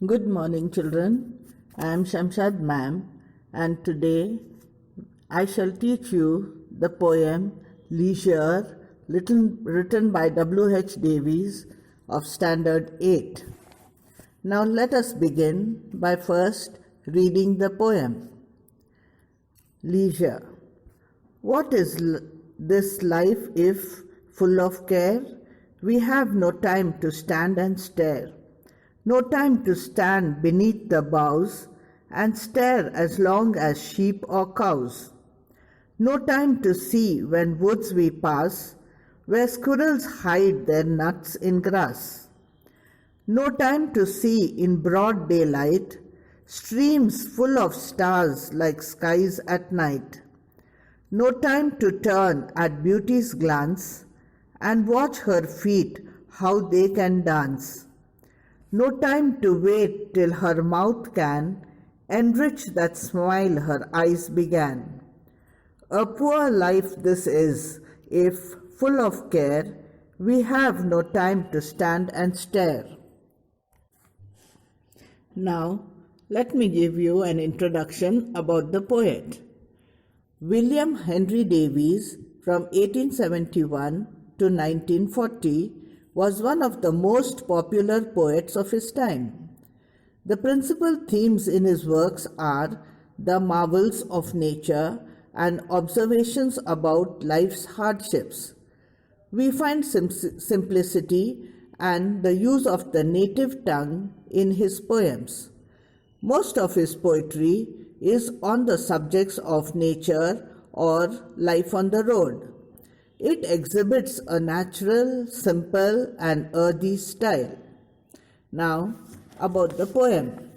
Good morning, children. I am Shamshad ma'am, and today I shall teach you the poem Leisure, written by H Davies of Standard 8. Now let us begin by first reading the poem. Leisure. What is this life if, full of care, we have no time to stand and stare? No time to stand beneath the boughs and stare as long as sheep or cows. No time to see when woods we pass, where squirrels hide their nuts in grass. No time to see in broad daylight streams full of stars like skies at night. No time to turn at beauty's glance and watch her feet how they can dance. No time to wait till her mouth can enrich that smile her eyes began. A poor life this is, if, full of care, we have no time to stand and stare. Now, let me give you an introduction about the poet. William Henry Davies, from 1871 to 1940, was one of the most popular poets of his time. The principal themes in his works are the marvels of nature and observations about life's hardships. We find simplicity and the use of the native tongue in his poems. Most of his poetry is on the subjects of nature or life on the road. It exhibits a natural, simple, and earthy style. Now, about the poem.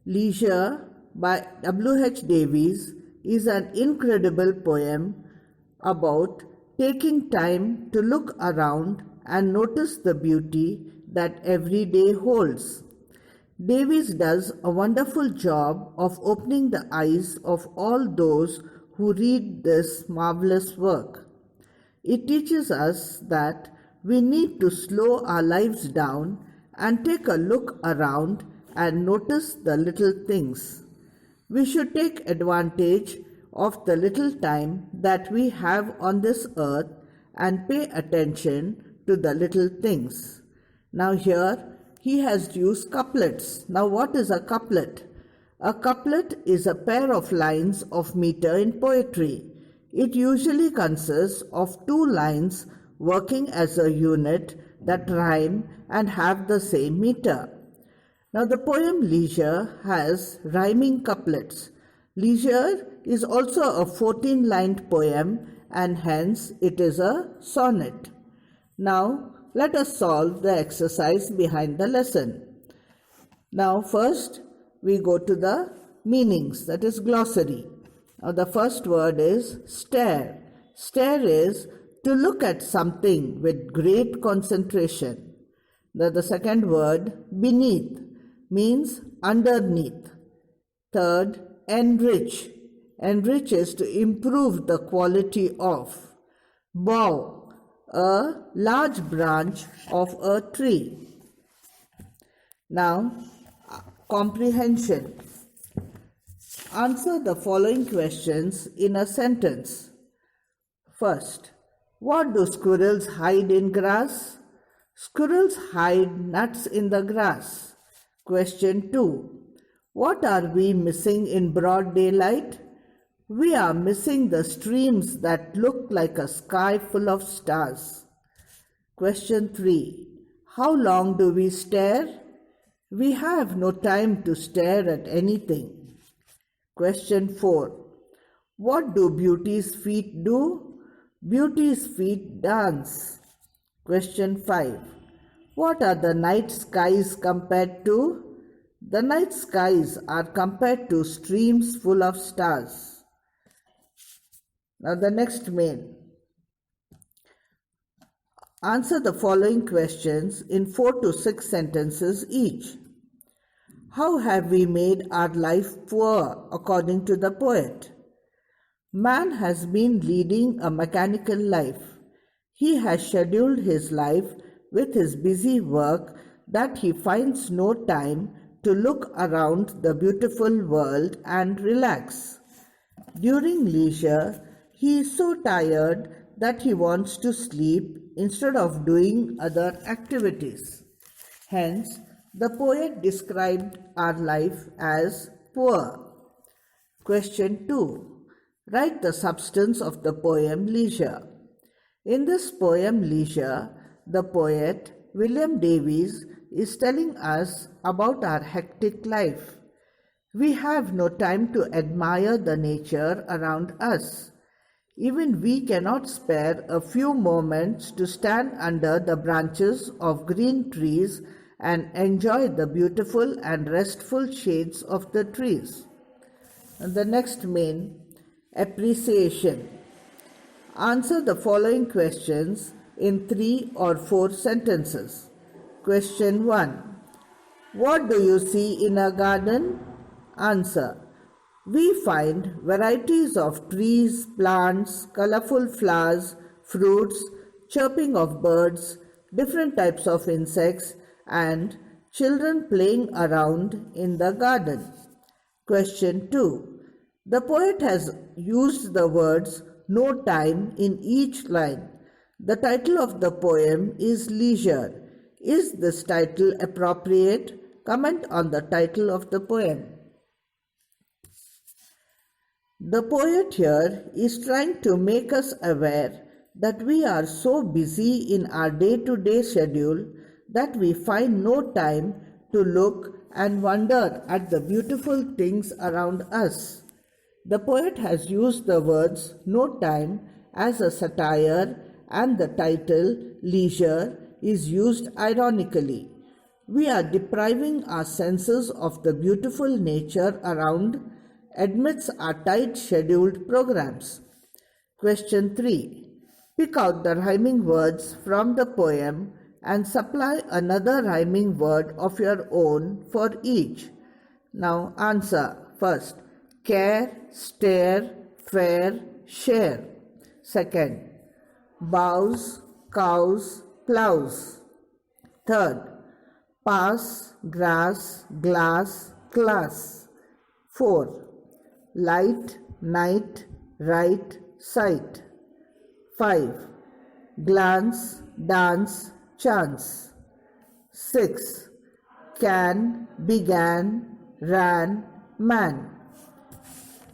Leisure by H Davies is an incredible poem about taking time to look around and notice the beauty that every day holds. Davies does a wonderful job of opening the eyes of all those who read this marvelous work. It teaches us that we need to slow our lives down and take a look around and notice the little things. We should take advantage of the little time that we have on this earth and pay attention to the little things. Now here he has used couplets. Now what is a couplet? A couplet is a pair of lines of meter in poetry. It usually consists of two lines working as a unit that rhyme and have the same meter. Now the poem Leisure has rhyming couplets. Leisure is also a 14-lined poem and hence it is a sonnet. Now let us solve the exercise behind the lesson. Now first we go to the meanings, that is glossary. Now the first word is stare. Stare is to look at something with great concentration. The second word, beneath, means underneath. Third, enrich. Enrich is to improve the quality of. Bough, a large branch of a tree. Now, comprehension. Answer the following questions in a sentence. First, what do squirrels hide in grass? Squirrels hide nuts in the grass. Question 2. What are we missing in broad daylight? We are missing the streams that look like a sky full of stars. Question 3. How long do we stare? We have no time to stare at anything. Question 4. What do beauty's feet do? Beauty's feet dance. Question 5. What are the night skies compared to? The night skies are compared to streams full of stars. Now the next main. Answer the following questions in 4 to 6 sentences each. How have we made our life poor according to the poet? Man has been leading a mechanical life. He has scheduled his life with his busy work that he finds no time to look around the beautiful world and relax. During leisure, he is so tired that he wants to sleep instead of doing other activities. Hence, the poet described our life as poor. Question 2. Write the substance of the poem Leisure. In this poem Leisure, the poet William Davies is telling us about our hectic life. We have no time to admire the nature around us. Even we cannot spare a few moments to stand under the branches of green trees and enjoy the beautiful and restful shades of the trees. And the next main, appreciation. Answer the following questions in 3 or 4 sentences. Question 1. What do you see in a garden? Answer. We find varieties of trees, plants, colorful flowers, fruits, chirping of birds, different types of insects, and children playing around in the garden. Question 2. The poet has used the words no time in each line. The title of the poem is Leisure. Is this title appropriate? Comment on the title of the poem. The poet here is trying to make us aware that we are so busy in our day-to-day schedule that we find no time to look and wonder at the beautiful things around us. The poet has used the words no time as a satire, and the title Leisure is used ironically. We are depriving our senses of the beautiful nature around amidst our tight scheduled programs. Question 3. Pick out the rhyming words from the poem and supply another rhyming word of your own for each. Now answer. First, care, stare, fair, share. Second, bows, cows, plows. Third, pass, grass, glass, class. 4. Light, night, right, sight. 5. Glance, dance, chance. 6. Can, began, ran, man.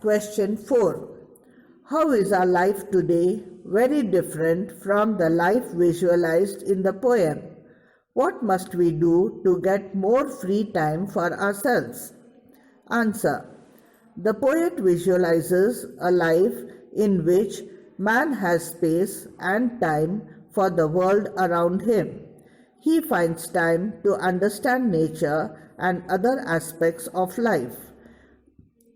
Question 4. How is our life today very different from the life visualized in the poem? What must we do to get more free time for ourselves? Answer. The poet visualizes a life in which man has space and time for the world around him. He finds time to understand nature and other aspects of life.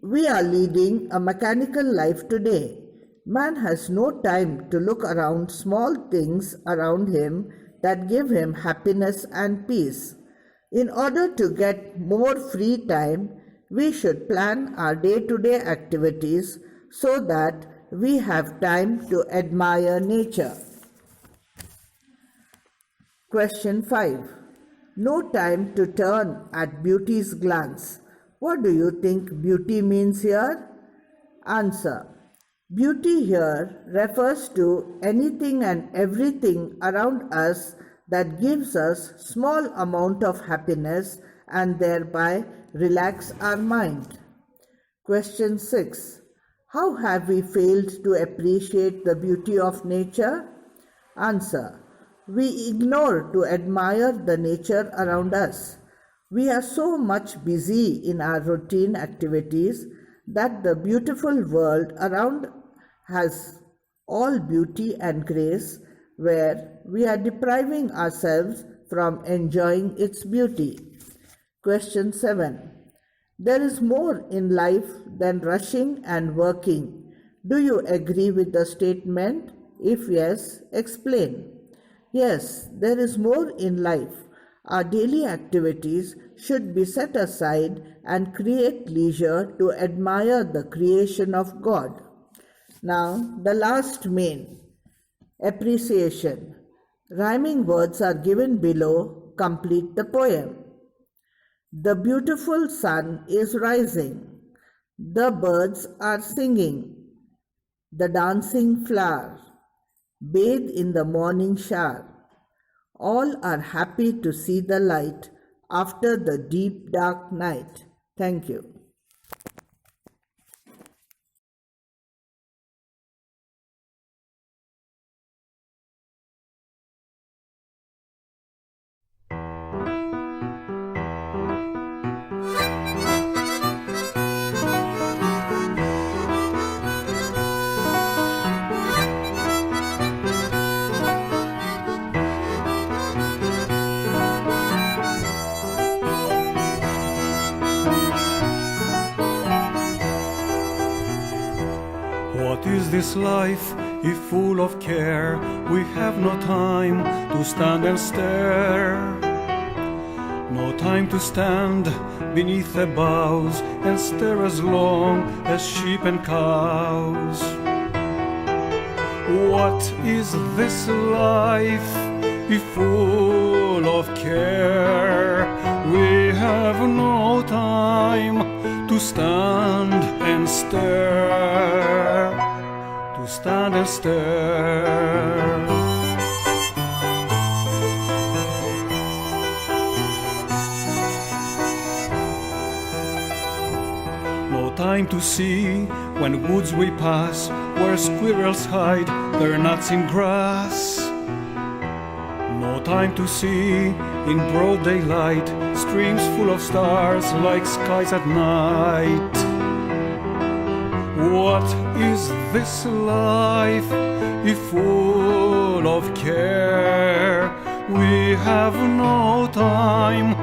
We are leading a mechanical life today. Man has no time to look around small things around him that give him happiness and peace. In order to get more free time, we should plan our day-to-day activities so that we have time to admire nature. Question 5. No time to turn at beauty's glance. What do you think beauty means here? Answer. Beauty here refers to anything and everything around us that gives us small amount of happiness and thereby relax our mind. Question 6. How have we failed to appreciate the beauty of nature? Answer. We ignore to admire the nature around us. We are so much busy in our routine activities that the beautiful world around has all beauty and grace, where we are depriving ourselves from enjoying its beauty. Question 7. There is more in life than rushing and working. Do you agree with the statement? If yes, explain. Yes, there is more in life. Our daily activities should be set aside and create leisure to admire the creation of God. Now, the last main, appreciation. Rhyming words are given below. Complete the poem. The beautiful sun is rising. The birds are singing. The dancing flower bathe in the morning shower. All are happy to see the light after the deep dark night. Thank you. What is this life, if full of care? We have no time to stand and stare. No time to stand beneath the boughs and stare as long as sheep and cows. What is this life, if full of care? We have no time to stand and stare, to stand and stare. No time to see when woods we pass, where squirrels hide their nuts in grass. No time to see in broad daylight streams full of stars like skies at night. What is this life, if full of care? We have no time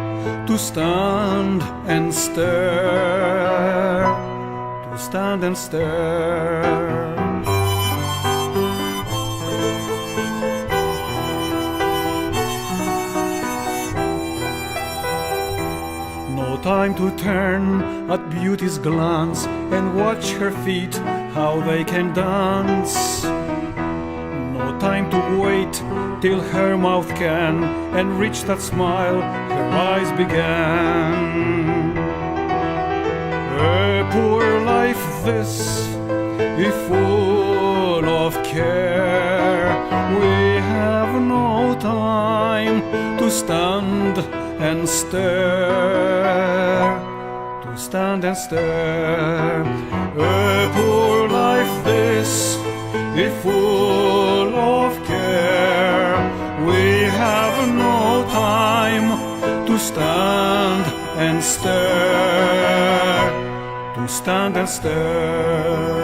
to stand and stare, to stand and stare. No time to turn at beauty's glance and watch her feet, how they can dance. No time to wait till her mouth can and reach that smile her eyes began. A poor life this, if full of care. We have no time to stand and stare, to stand and stare. A poor life this, if full of care. We have no time to stand and stare, to stand and stare.